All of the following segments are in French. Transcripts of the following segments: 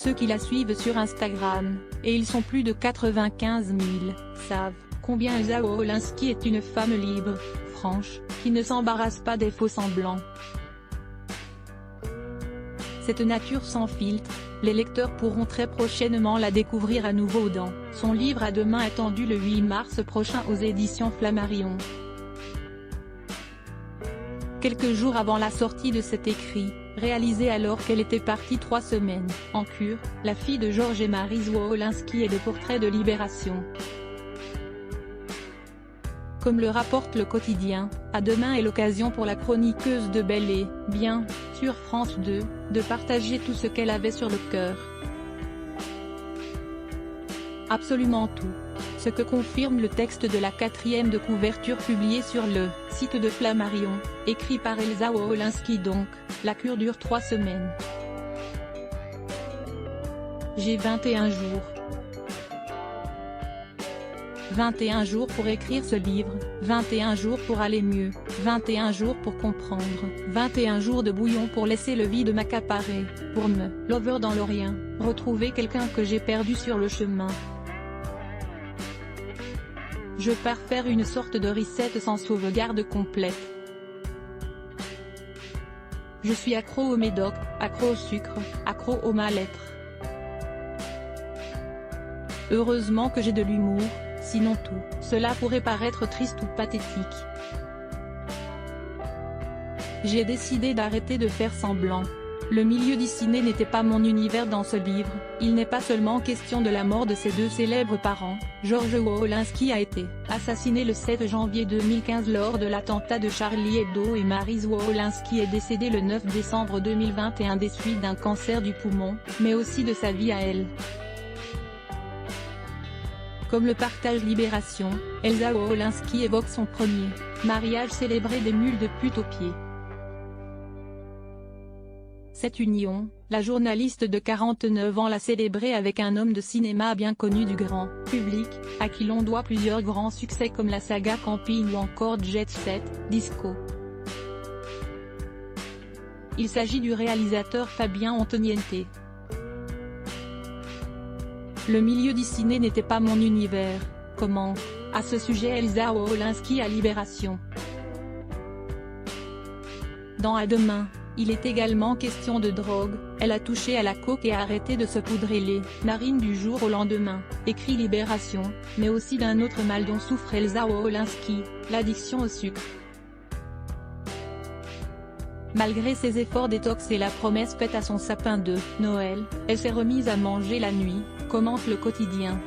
Ceux qui la suivent sur Instagram, et ils sont plus de 95 000, savent combien Elsa Wolinski est une femme libre, franche, qui ne s'embarrasse pas des faux-semblants. Cette nature sans filtre, les lecteurs pourront très prochainement la découvrir à nouveau dans son livre À demain attendu le 8 mars prochain aux éditions Flammarion. Quelques jours avant la sortie de cet écrit, réalisé alors qu'elle était partie 3 semaines en cure, la fille de Georges et Maryse Wolinski et le portrait de Libération. Comme le rapporte le quotidien, À demain est l'occasion pour la chroniqueuse de Bel et Bien, sur France 2, de partager tout ce qu'elle avait sur le cœur. Absolument tout. Ce que confirme le texte de la 4e de couverture publié sur le site de Flammarion, écrit par Elsa Wolinski donc, la cure dure 3 semaines. J'ai 21 jours. 21 jours pour écrire ce livre, 21 jours pour aller mieux, 21 jours pour comprendre, 21 jours de bouillon pour laisser le vide m'accaparer, pour me lover dans le rien, retrouver quelqu'un que j'ai perdu sur le chemin. Je pars faire une sorte de reset sans sauvegarde complète. Je suis accro au médoc, accro au sucre, accro au mal-être. Heureusement que j'ai de l'humour, sinon tout cela pourrait paraître triste ou pathétique. J'ai décidé d'arrêter de faire semblant. Le milieu Disney n'était pas mon univers dans ce livre, il n'est pas seulement question de la mort de ses 2 célèbres parents. Georges Wolinski a été assassiné le 7 janvier 2015 lors de l'attentat de Charlie Hebdo et Maryse Wolinski est décédée le 9 décembre 2021 des suites d'un cancer du poumon, mais aussi de sa vie à elle. Comme le partage Libération, Elsa Wolinski évoque son premier mariage célébré des mules de pute aux pieds. Cette union, la journaliste de 49 ans l'a célébrée avec un homme de cinéma bien connu du grand public, à qui l'on doit plusieurs grands succès comme la saga Camping ou encore Jet Set, Disco. Il s'agit du réalisateur Fabien Antoniente. Le milieu Disney n'était pas mon univers, commente, à ce sujet Elsa Wolinski à Libération. Dans À demain, il est également question de drogue, elle a touché à la coke et a arrêté de se poudrer les narines du jour au lendemain, écrit Libération, mais aussi d'un autre mal dont souffre Elsa Wolinski, l'addiction au sucre. Malgré ses efforts détox et la promesse faite à son sapin de Noël, elle s'est remise à manger la nuit, commente le quotidien.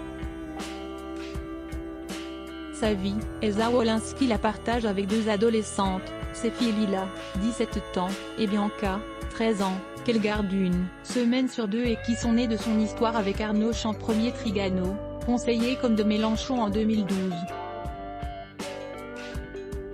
Sa vie, Elsa Wolinski la partage avec 2 adolescentes, ses filles Lila, 17 ans, et Bianca, 13 ans, qu'elle garde une semaine sur 2 et qui sont nées de son histoire avec Arnaud Champ Ier Trigano, conseiller comme de Mélenchon en 2012.